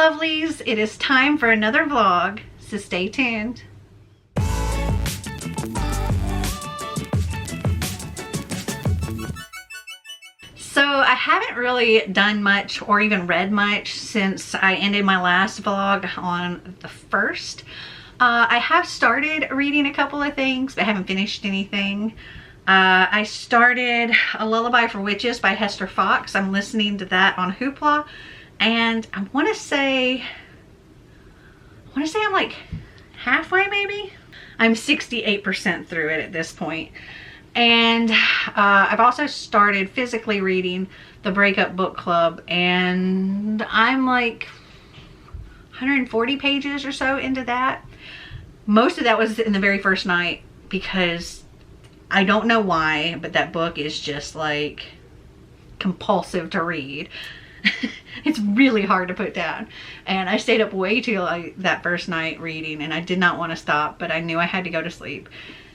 lovelies, it is time for another vlog, so stay tuned. So I haven't really done much or even read much since I ended my last vlog on the 1st. I have started reading a couple of things, but I haven't finished anything. I started A Lullaby for Witches by Hester Fox. I'm listening to that on Hoopla, and I want to say I'm like halfway maybe. I'm 68% through it at this point. And I've also started physically reading the Breakup book club, and I'm like 140 pages or so into that. Most of that was in the very first night because I don't know why, but that book is just like compulsive to read. It's really hard to put down, and I stayed up way too late that first night reading, and I did not want to stop, but I knew I had to go to sleep.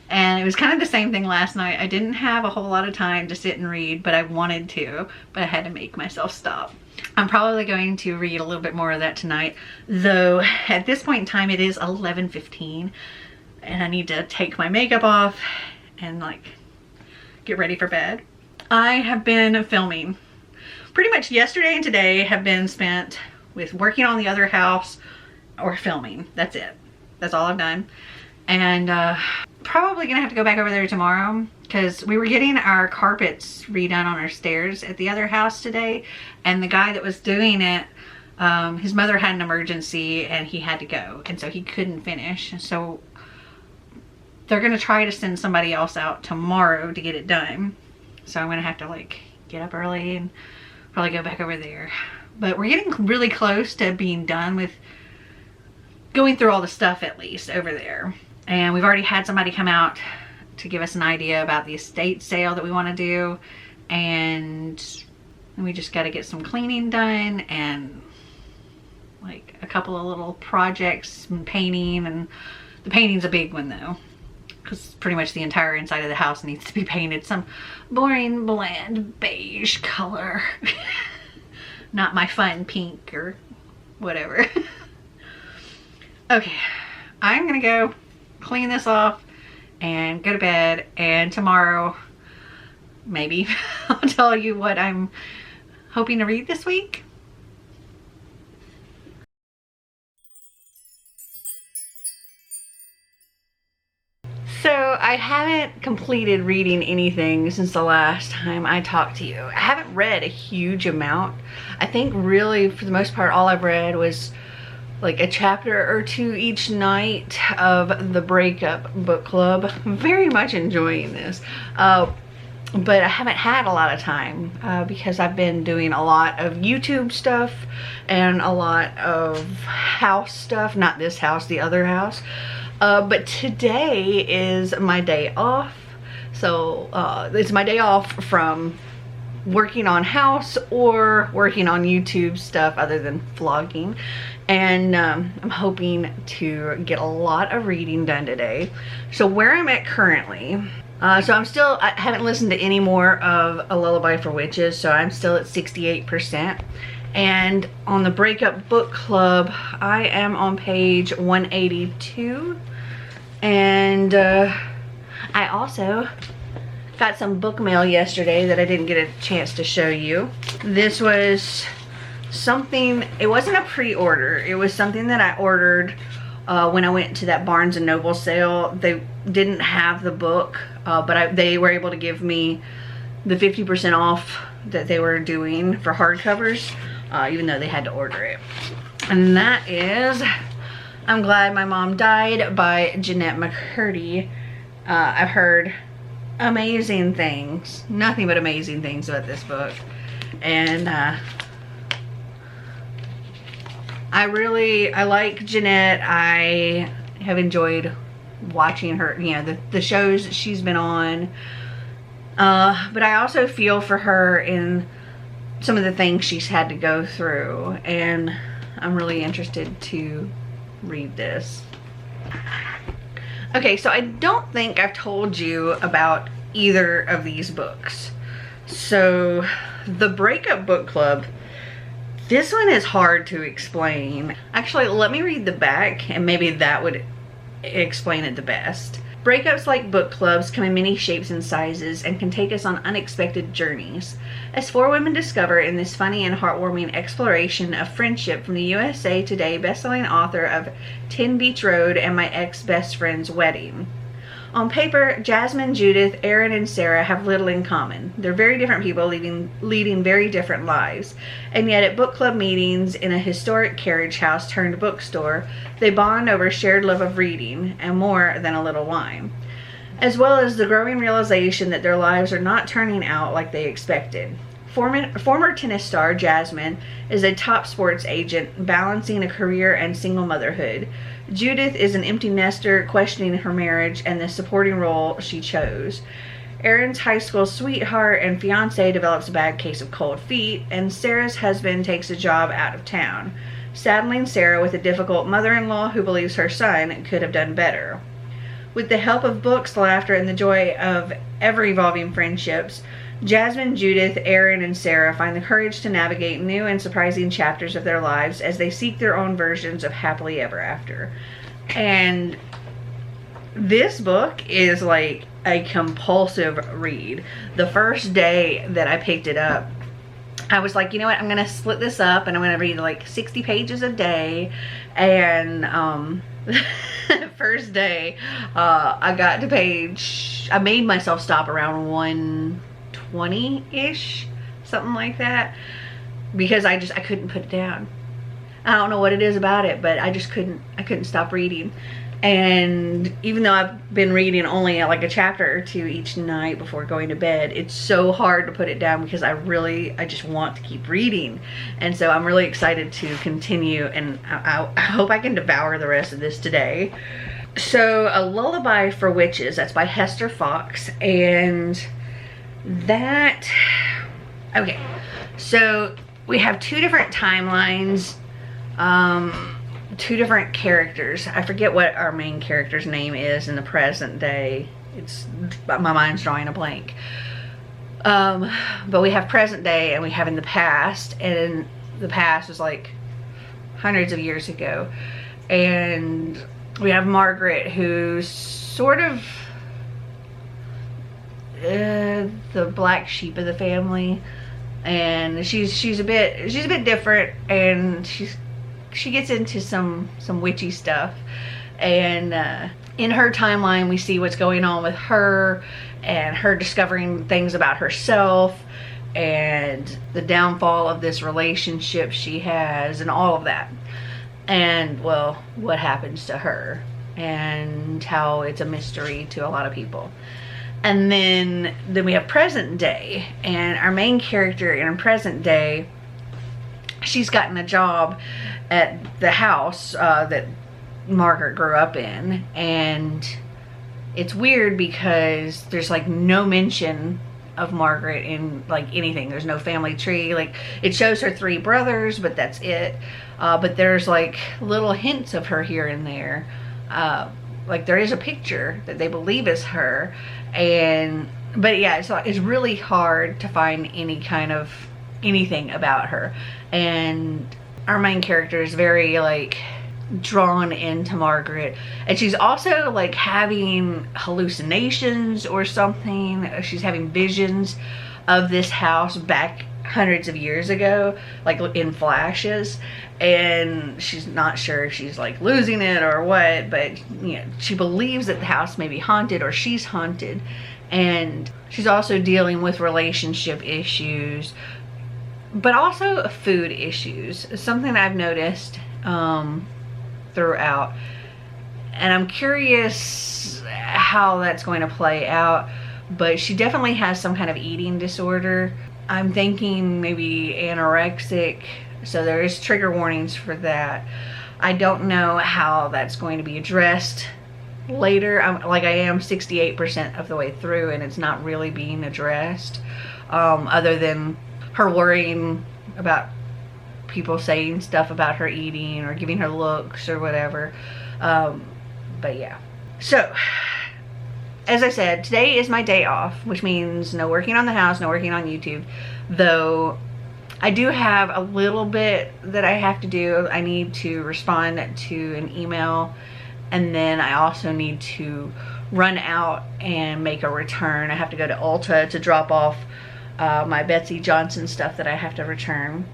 And it was kind of the same thing last night. I didn't have a whole lot of time to sit and read, but I wanted to, but I had to make myself stop. I'm probably going to read a little bit more of that tonight, though at this point in time it is 11:15 and I need to take my makeup off and like get ready for bed. I have been filming. Pretty much yesterday and today have been spent with working on the other house or filming. That's it. That's all I've done. And probably gonna have to go back over there tomorrow because we were getting our carpets redone on our stairs at the other house today, and the guy that was doing it, his mother had an emergency and he had to go, and so he couldn't finish. So they're gonna try to send somebody else out tomorrow to get it done. So I'm gonna have to like get up early and probably go back over there. But we're getting really close to being done with going through all the stuff at least over there. And we've already had somebody come out to give us an idea about the estate sale that we want to do. And we just got to get some cleaning done and like a couple of little projects and painting. And the painting's a big one though, because pretty much the entire inside of the house needs to be painted some boring, bland, beige color. Not my fun pink or whatever. Okay, I'm gonna go clean this off and go to bed, and tomorrow maybe I'll tell you what I'm hoping to read this week. So I haven't completed reading anything since the last time I talked to you. I haven't read a huge amount. I think really for the most part all I've read was like a chapter or two each night of the Breakup book club. I'm very much enjoying this. But I haven't had a lot of time because I've been doing a lot of YouTube stuff and a lot of house stuff. Not this house, the other house. But today is my day off. So it's my day off from working on house or working on YouTube stuff other than vlogging. And I'm hoping to get a lot of reading done today. So where I'm at currently, so I haven't listened to any more of A Lullaby for Witches, so I'm still at 68%. And on the Breakup book club, I am on page 182. And I also got some book mail yesterday that I didn't get a chance to show you. This was something, it wasn't a pre-order, it was something that I ordered when I went to that Barnes & Noble sale. They didn't have the book, but they were able to give me the 50% off that they were doing for hardcovers, even though they had to order it. And that is I'm Glad My Mom Died by Jeanette McCurdy. I've heard amazing things, nothing but amazing things about this book. And I like Jeanette. I have enjoyed watching her, you know, the shows that she's been on. But I also feel for her in some of the things she's had to go through, and I'm really interested to read this. Okay, so I don't think I've told you about either of these books. So the Breakup book club, This one is hard to explain. Actually, let me read the back and maybe that would explain it the best. Breakups, like book clubs, come in many shapes and sizes and can take us on unexpected journeys. As four women discover in this funny and heartwarming exploration of friendship from the USA Today bestselling author of 10 Beach Road and My Ex-Best Friend's Wedding. On paper, Jasmine, Judith, Erin, and Sarah have little in common. They're very different people leading very different lives. And yet at book club meetings in a historic carriage house turned bookstore, they bond over shared love of reading and more than a little wine. As well as the growing realization that their lives are not turning out like they expected. Former tennis star Jasmine is a top sports agent balancing a career and single motherhood. Judith is an empty nester questioning her marriage and the supporting role she chose. Erin's high school sweetheart and fiance develops a bad case of cold feet, and Sarah's husband takes a job out of town, saddling Sarah with a difficult mother-in-law who believes her son could have done better. With the help of books, laughter, and the joy of ever-evolving friendships, Jasmine, Judith, Erin, and Sarah find the courage to navigate new and surprising chapters of their lives as they seek their own versions of happily ever after. And this book is like a compulsive read. The first day that I picked it up, I was like, you know what, I'm gonna split this up and I'm gonna read like 60 pages a day. And first day, I got to page, I made myself stop around 120-ish, something like that, because I couldn't put it down. I don't know what it is about it, but I couldn't stop reading. And even though I've been reading only like a chapter or two each night before going to bed, it's so hard to put it down because I just want to keep reading. And so I'm really excited to continue, and I hope I can devour the rest of this today. So A Lullaby for Witches, that's by Hester Fox. And that, okay, so we have two different timelines, two different characters. I forget what our main character's name is in the present day. My mind's drawing a blank. But we have present day and we have in the past, and in the past was like hundreds of years ago. And we have Margaret, who's sort of the black sheep of the family, and she's a bit different, and she gets into some witchy stuff. And in her timeline we see what's going on with her and her discovering things about herself and the downfall of this relationship she has and all of that, and well, what happens to her and how it's a mystery to a lot of people. And then we have present day, and our main character in present day, she's gotten a job at the house that Margaret grew up in. And it's weird because there's like no mention of Margaret in like anything. There's no family tree. Like, it shows her 3 brothers, but that's it. But there's like little hints of her here and there. Like, there is a picture that they believe is her. But yeah, it's really hard to find any kind of anything about her. And our main character is very like drawn into Margaret, and she's also like having hallucinations or something. She's having visions of this house back hundreds of years ago, like in flashes, and she's not sure if she's like losing it or what, but you know, she believes that the house may be haunted or she's haunted. And she's also dealing with relationship issues, but also food issues, something I've noticed throughout, and I'm curious how that's going to play out. But she definitely has some kind of eating disorder. I'm thinking maybe anorexic, so there is trigger warnings for that. I don't know how that's going to be addressed later. I am 68% of the way through, and it's not really being addressed, other than her worrying about people saying stuff about her eating or giving her looks or whatever. But yeah, so as I said, today is my day off, which means no working on the house, no working on YouTube, though I do have a little bit that I have to do. I need to respond to an email, and then I also need to run out and make a return. I have to go to Ulta to drop off my Betsy Johnson stuff that I have to return,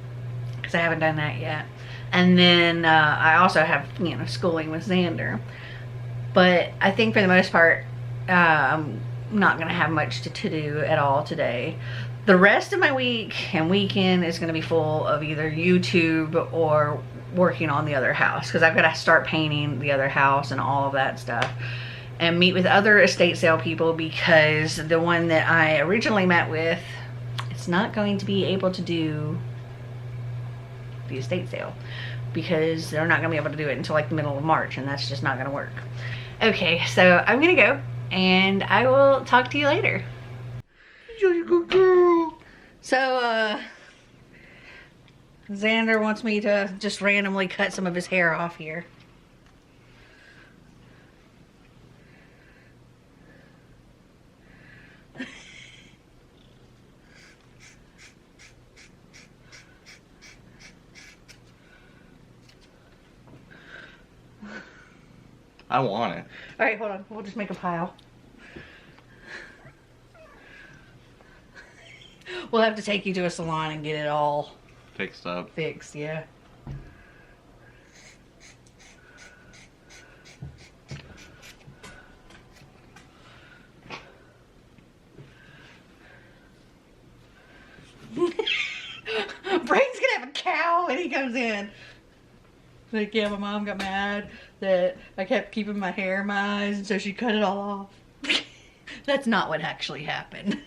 because I haven't done that yet. And then I also have, you know, schooling with Xander. But I think for the most part, I'm not going to have much to do at all today. The rest of my week and weekend is going to be full of either YouTube or working on the other house, because I've got to start painting the other house and all of that stuff, and meet with other estate sale people, because the one that I originally met with, it's not going to be able to do the estate sale, because they're not going to be able to do it until like the middle of March, and that's just not going to work. Okay, so I'm going to go, and I will talk to you later. You're a good girl. So, Xander wants me to just randomly cut some of his hair off here. I want it. Alright, hold on. We'll just make a pile. We'll have to take you to a salon and get it all Fixed up. fixed, yeah. Braden's gonna have a cow when he comes in. Like, yeah, my mom got mad that I kept keeping my hair in my eyes, and so she cut it all off. That's not what actually happened.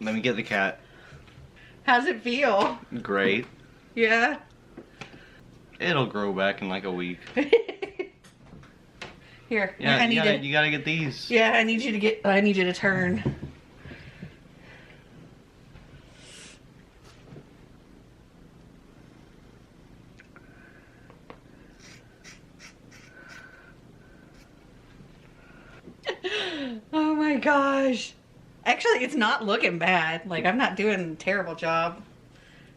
Let me get the cat. How's it feel? Great. Yeah? It'll grow back in like a week. Here, Yeah, I need you gotta get these. Yeah, I need you to turn. Oh my gosh. Actually, it's not looking bad. Like, I'm not doing a terrible job.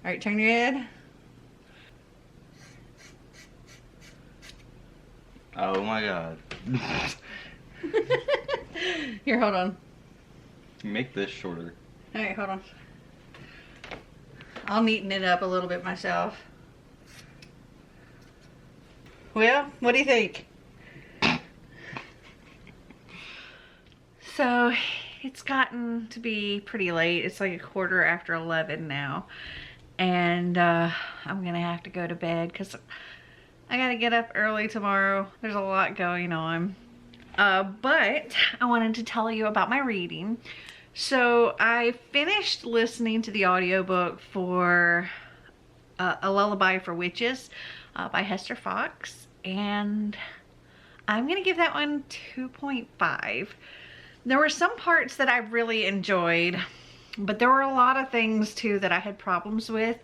Alright, turn your head. Oh my god. Here, hold on. Make this shorter. Alright, hold on. I'll neaten it up a little bit myself. Well, what do you think? So, it's gotten to be pretty late. It's like 11:15 now. And I'm gonna have to go to bed because I gotta get up early tomorrow. There's a lot going on. But I wanted to tell you about my reading. So I finished listening to the audiobook for A Lullaby for Witches by Hester Fox. And I'm gonna give that one 2.5. There were some parts that I really enjoyed, but there were a lot of things too that I had problems with,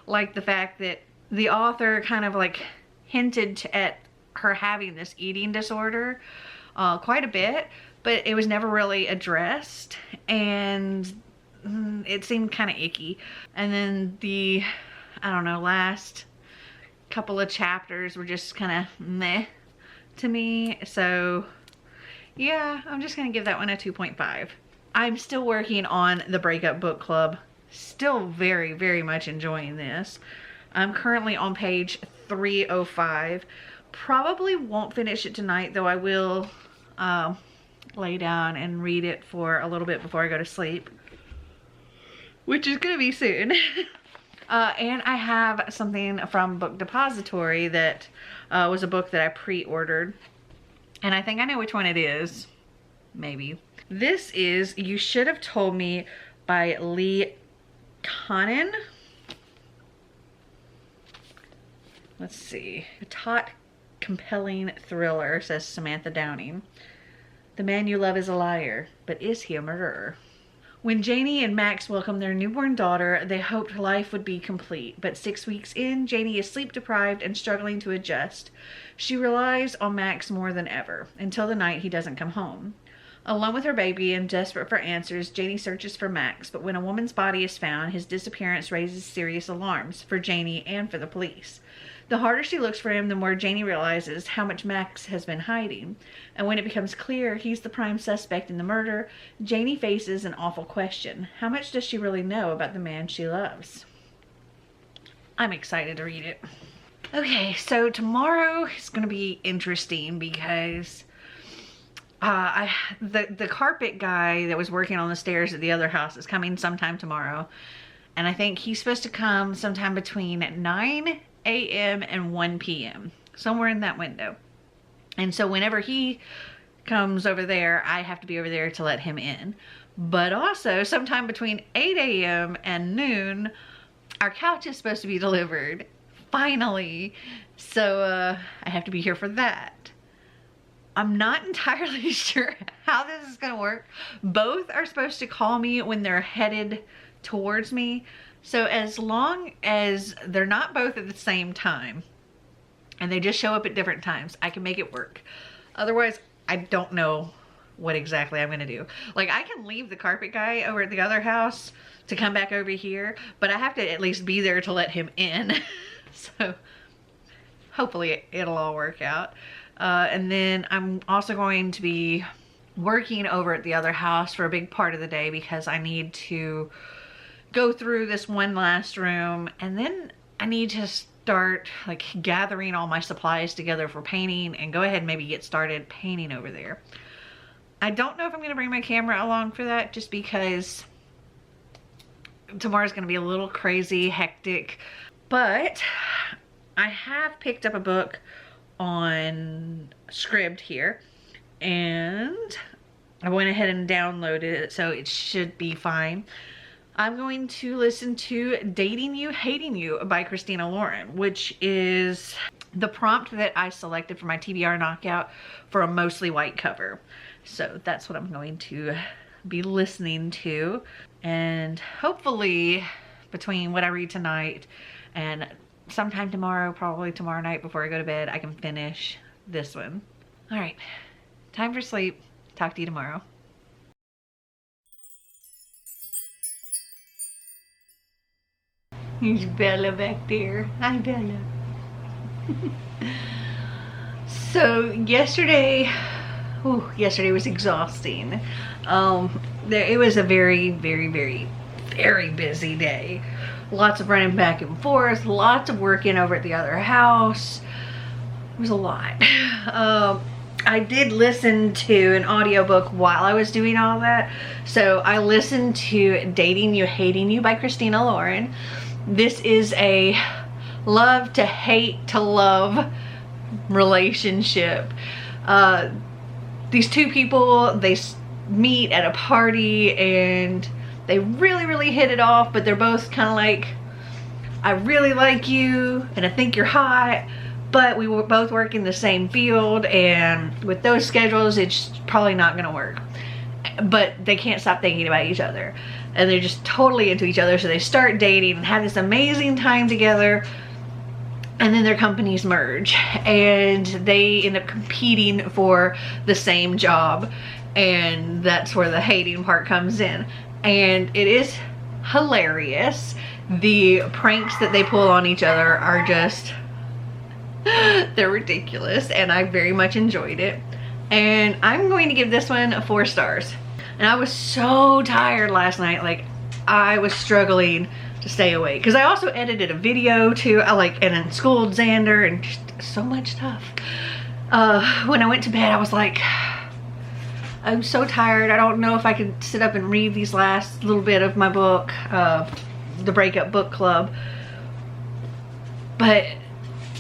like the fact that the author kind of like hinted at her having this eating disorder quite a bit, but it was never really addressed, and it seemed kind of icky. And then the, I don't know, last couple of chapters were just kind of meh to me. So yeah, I'm just gonna give that one a 2.5. I'm still working on the Breakup book club. Still very, very much enjoying this. I'm currently on page 305. Probably won't finish it tonight, though I will lay down and read it for a little bit before I go to sleep, which is gonna be soon. And I have something from Book Depository that was a book that I pre-ordered. And I think I know which one it is. Maybe. This is You Should Have Told Me by Lee Conan. Let's see. A taut, compelling thriller, says Samantha Downing. The man you love is a liar, but is he a murderer? When Janie and Max welcome their newborn daughter, they hoped life would be complete. But 6 weeks in, Janie is sleep deprived and struggling to adjust. She relies on Max more than ever, until the night he doesn't come home. Alone with her baby and desperate for answers, Janie searches for Max, but when a woman's body is found, his disappearance raises serious alarms for Janie and for the police. The harder she looks for him, the more Janie realizes how much Max has been hiding. And when it becomes clear he's the prime suspect in the murder, Janie faces an awful question. How much does she really know about the man she loves? I'm excited to read it. Okay, so tomorrow is going to be interesting because the carpet guy that was working on the stairs at the other house is coming sometime tomorrow. And I think he's supposed to come sometime between 9 a.m. and 1 p.m. somewhere in that window. And so whenever he comes over there, I have to be over there to let him in. But also sometime between 8 a.m. and noon, our couch is supposed to be delivered. Finally. So I have to be here for that. I'm not entirely sure how this is going to work. Both are supposed to call me when they're headed towards me. So as long as they're not both at the same time and they just show up at different times, I can make it work. Otherwise, I don't know what exactly I'm going to do. Like, I can leave the carpet guy over at the other house to come back over here, but I have to at least be there to let him in. So hopefully it'll all work out. And then I'm also going to be working over at the other house for a big part of the day because I need to go through this one last room, and then I need to start like gathering all my supplies together for painting and go ahead and maybe get started painting over there. I don't know if I'm going to bring my camera along for that just because tomorrow's going to be a little crazy, hectic, but I have picked up a book on Scribd here and I went ahead and downloaded it, so it should be fine. I'm going to listen to Dating You, Hating You by Christina Lauren, which is the prompt that I selected for my TBR Knockout for a mostly white cover. So that's what I'm going to be listening to. And hopefully between what I read tonight and sometime tomorrow, probably tomorrow night before I go to bed, I can finish this one. All right, time for sleep. Talk to you tomorrow. Here's Bella back there. Hi, Bella. So yesterday was exhausting. It was a very, very, very, very busy day. Lots of running back and forth, lots of working over at the other house. It was a lot. I did listen to an audiobook while I was doing all that. So I listened to Dating You, Hating You by Christina Lauren. This is a love to hate to love relationship. These two people, they meet at a party and they really, really hit it off, but they're both kind of like, I really like you and I think you're hot, but we both work in the same field, and with those schedules, it's probably not gonna work. But they can't stop thinking about each other, and they're just totally into each other, so they start dating and have this amazing time together, and then their companies merge, and they end up competing for the same job, and that's where the hating part comes in. And it is hilarious. The pranks that they pull on each other are just, they're ridiculous, and I very much enjoyed it. And I'm going to give this one 4 stars. And I was so tired last night, like I was struggling to stay awake because I also edited a video too. And then schooled Xander and just so much stuff. When I went to bed, I was like, I'm so tired. I don't know if I could sit up and read these last little bit of my book, the Breakup book club. But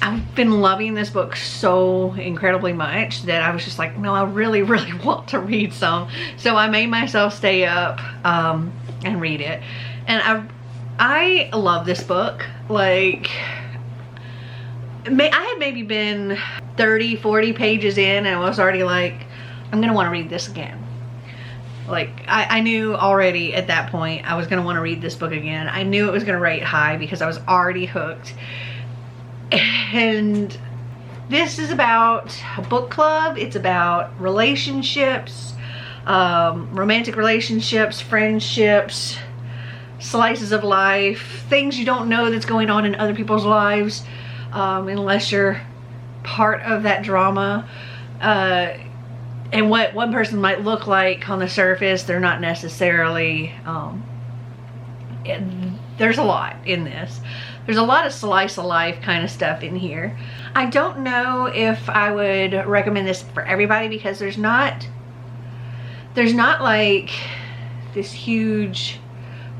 I've been loving this book so incredibly much that I was just like, no, I really, really want to read some. So I made myself stay up and read it. And I love this book. Like, I had maybe been 30, 40 pages in, and I was already like, I'm gonna want to read this again. Like, I knew already at that point I was gonna want to read this book again. I knew it was gonna rate high because I was already hooked. And this is about a book club. It's about relationships. romantic relationships, friendships, slices of life, things you don't know that's going on in other people's lives, unless you're part of that drama. And what one person might look like on the surface, they're not necessarily, there's a lot in this. There's a lot of slice of life kind of stuff in here. I don't know if I would recommend this for everybody, because there's not like this huge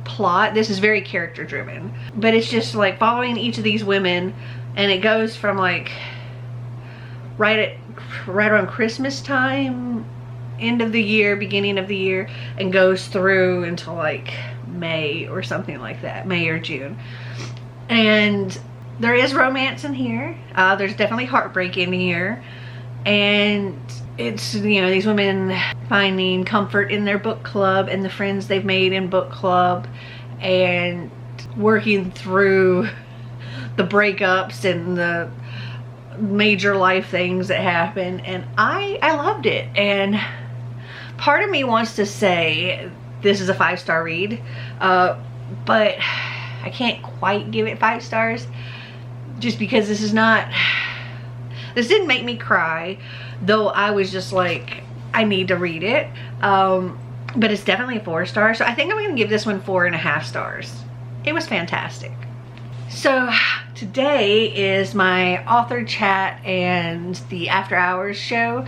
plot. This is very character driven, but it's just like following each of these women, and it goes from like right around Christmas time, end of the year, beginning of the year, and goes through until like May or something like that, May or June. And there is romance in here. There's definitely heartbreak in here, and it's, you know, these women finding comfort in their book club and the friends they've made in book club, and working through the breakups and the major life things that happen. And I loved it, and part of me wants to say this is a 5-star read, but I can't quite give it 5 stars, just because this didn't make me cry, though I was just like, I need to read it. But it's definitely a 4 star, so I think I'm gonna give this one 4.5 stars. It was fantastic. So today is my author chat and the after hours show.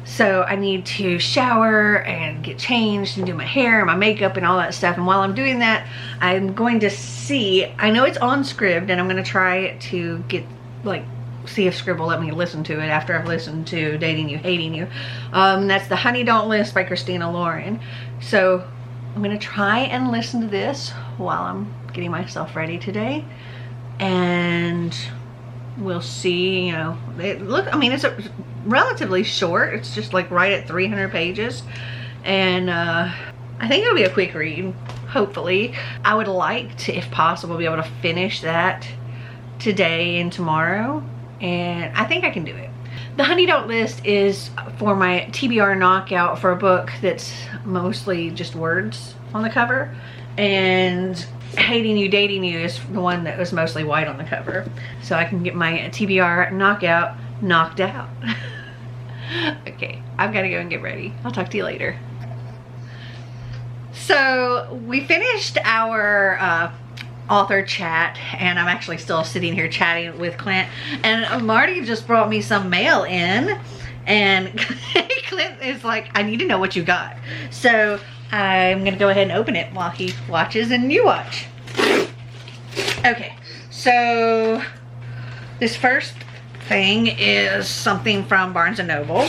So I need to shower and get changed and do my hair and my makeup and all that stuff. And while I'm doing that, I'm going to see, I know it's on Scribd, and I'm going to try to get, like, see if Scribd will let me listen to it after I've listened to Dating You, Hating You. That's The Honey Don't List by Christina Lauren. So I'm going to try and listen to this while I'm getting myself ready today. And we'll see, you know, it's relatively short. It's just like right at 300 pages. And I think it'll be a quick read, hopefully. I would like to, if possible, be able to finish that today and tomorrow. And I think I can do it. The Honey Don't List is for my TBR Knockout, for a book that's mostly just words on the cover. And Hating You, Dating You is the one that was mostly white on the cover. So I can get my TBR Knockout knocked out. Okay, I've got to go and get ready. I'll talk to you later. So we finished our author chat, and I'm actually still sitting here chatting with Clint, and Marty just brought me some mail in, and Clint is like, I need to know what you got. So I'm gonna go ahead and open it while he watches and you watch. Okay, so this first thing is something from Barnes & Noble.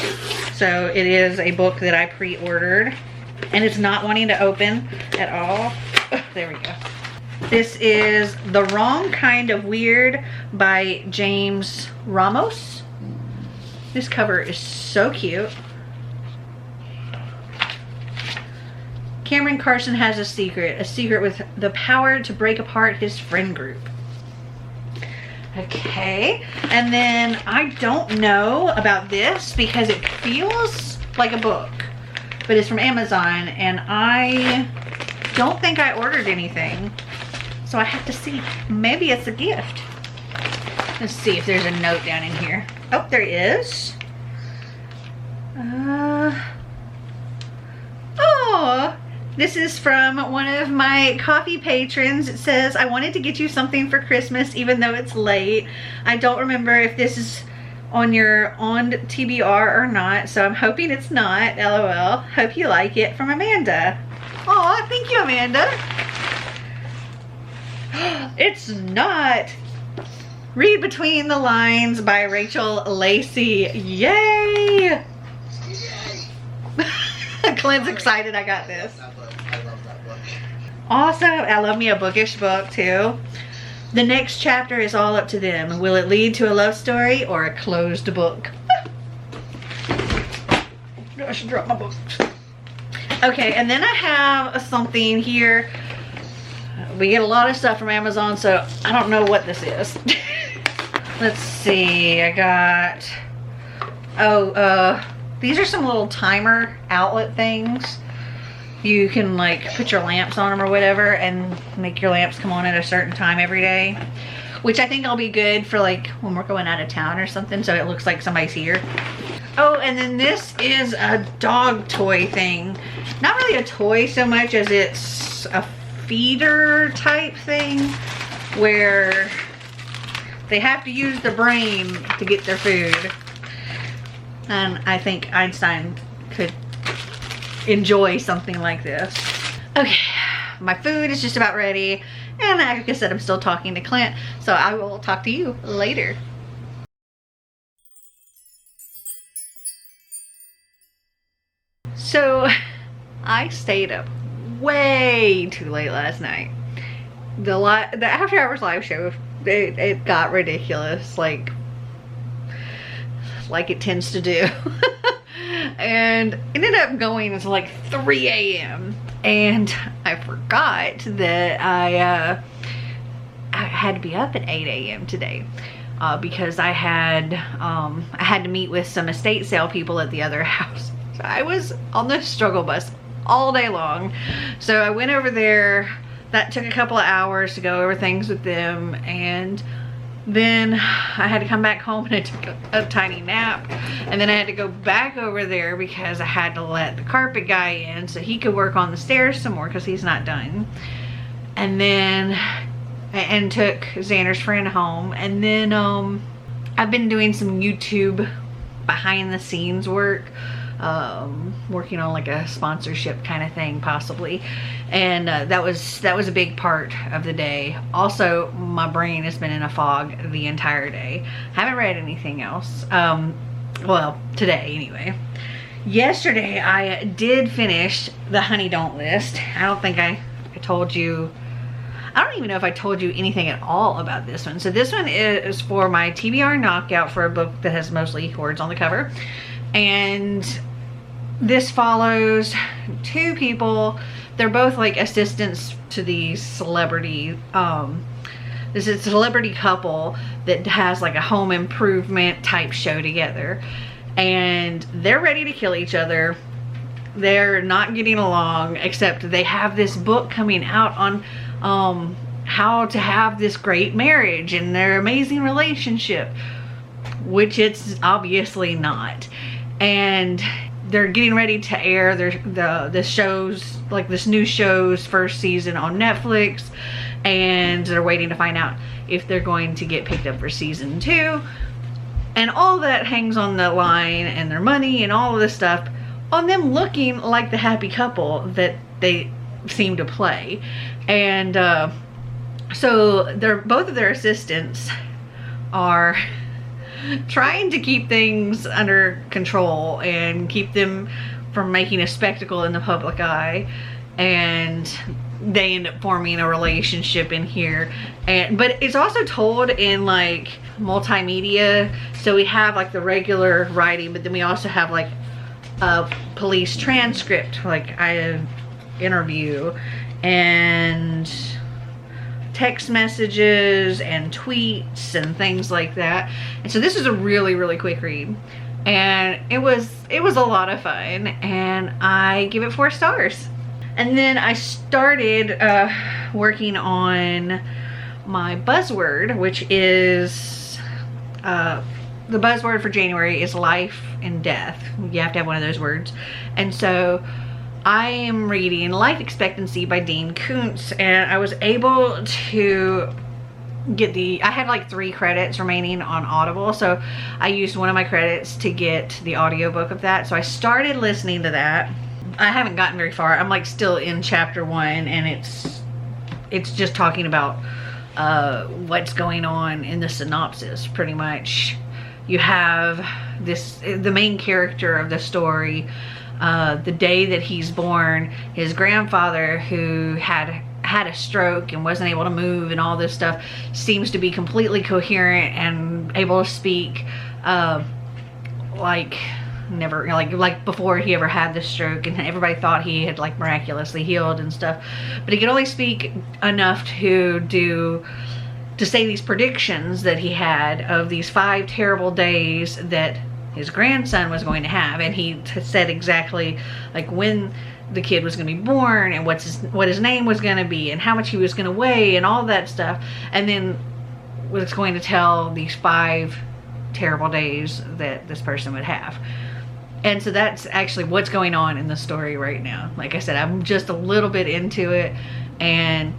So it is a book that I pre-ordered, and it's not wanting to open at all. Oh, there we go. This is The Wrong Kind of Weird by James Ramos. This cover is so cute. Cameron Carson has a secret with the power to break apart his friend group. Okay, and then I don't know about this because it feels like a book, but it's from Amazon, and I don't think I ordered anything, so I have to see. Maybe it's a gift. Let's see if there's a note down in here. Oh, there is. Oh, this is from one of my coffee patrons. It says, I wanted to get you something for Christmas even though it's late. I don't remember if this is on your on TBR or not, so I'm hoping it's not. LOL. Hope you like it. From Amanda. Aw, thank you, Amanda. It's not. Read Between the Lines by Rachel Lacey. Yay! Clint's excited I got this. I love that book. Awesome. I love me a bookish book too. The next chapter is all up to them. Will it lead to a love story or a closed book? I should drop my book. Okay, and then I have something here. We get a lot of stuff from Amazon, so I don't know what this is. Let's see. I got, These are some little timer outlet things. You can like put your lamps on them or whatever and make your lamps come on at a certain time every day, which I think will be good for like when we're going out of town or something, so it looks like somebody's here. Oh, and then this is a dog toy thing. Not really a toy so much as it's a feeder type thing where they have to use their brain to get their food. And I think Einstein could enjoy something like this. Okay, my food is just about ready. And like I said, I'm still talking to Clint, so I will talk to you later. So I stayed up way too late last night. The After Hours live show, it got ridiculous, like it tends to do. And ended up going until like 3 a.m. and I forgot that I had to be up at 8 a.m. today because I had to meet with some estate sale people at the other house. So I was on the struggle bus all day long. So I went over there. That took a couple of hours to go over things with them, and then I had to come back home and I took a tiny nap, and then I had to go back over there because I had to let the carpet guy in so he could work on the stairs some more because he's not done. And then took Xander's friend home, and then I've been doing some YouTube behind the scenes work, working on like a sponsorship kind of thing possibly, and that was a big part of the day. Also, my brain has been in a fog the entire day. Haven't read anything else, well, today anyway. Yesterday I did finish the Honey Don't list. I don't think I told you, I don't even know if I told you anything at all about this one. So this one is for my TBR Knockout, for a book that has mostly words on the cover. And this follows two people. They're both like assistants to these celebrity, this is a celebrity couple that has like a home improvement type show together. And they're ready to kill each other. They're not getting along, except they have this book coming out on how to have this great marriage and their amazing relationship, which it's obviously not. And they're getting ready to air the shows, like this new show's first season on Netflix, and they're waiting to find out if they're going to get picked up for season 2. And all that hangs on the line, and their money and all of this stuff on them looking like the happy couple that they seem to play. And so both of their assistants are trying to keep things under control and keep them from making a spectacle in the public eye, and they end up forming a relationship in here. But it's also told in like multimedia, so we have like the regular writing, but then we also have like a police transcript, like I interview and text messages and tweets and things like that. And so this is a really quick read, and it was a lot of fun, and I give it 4 stars. And then I started working on my buzzword, which is the buzzword for January is life and death. You have to have one of those words. And so I am reading Life Expectancy by Dean Koontz, and I was able to get I had like 3 credits remaining on Audible, so I used one of my credits to get the audiobook of that. So I started listening to that. I haven't gotten very far. I'm like still in chapter 1, and it's just talking about what's going on in the synopsis, pretty much. You have the main character of the story, the day that he's born, his grandfather, who had a stroke and wasn't able to move and all this stuff, seems to be completely coherent and able to speak like never, like before he ever had the stroke, and everybody thought he had like miraculously healed and stuff, but he could only speak enough to say these predictions that he had of these 5 terrible days that his grandson was going to have, and he said exactly like when the kid was going to be born and what his name was going to be and how much he was going to weigh and all that stuff, and then was going to tell these 5 terrible days that this person would have. And so that's actually what's going on in the story right now. Like I said, I'm just a little bit into it, and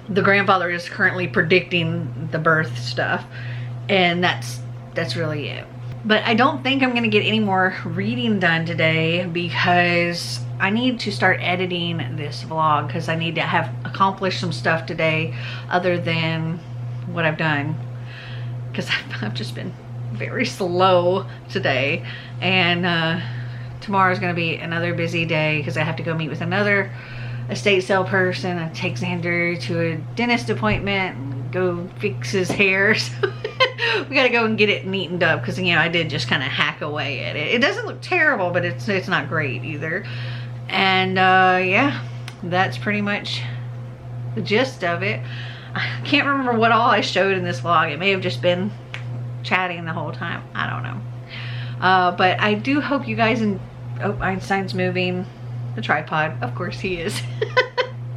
the grandfather is currently predicting the birth stuff, and that's really it. But I don't think I'm going to get any more reading done today because I need to start editing this vlog, because I need to have accomplished some stuff today other than what I've done, because I've just been very slow today. And tomorrow's going to be another busy day because I have to go meet with another estate sale person and take Xander to a dentist appointment and go fix his hair. So we got to go and get it neatened up because, you know, I did just kind of hack away at it. It doesn't look terrible, but it's not great either. And yeah, that's pretty much the gist of it. I can't remember what all I showed in this vlog. It may have just been chatting the whole time. I don't know. But I do hope you guys oh, Einstein's moving the tripod. Of course he is.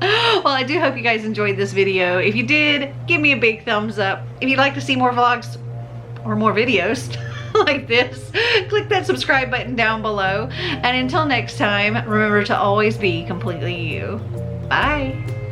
Well, I do hope you guys enjoyed this video. If you did, give me a big thumbs up. If you'd like to see more vlogs or more videos like this, click that subscribe button down below. And until next time, remember to always be completely you. Bye.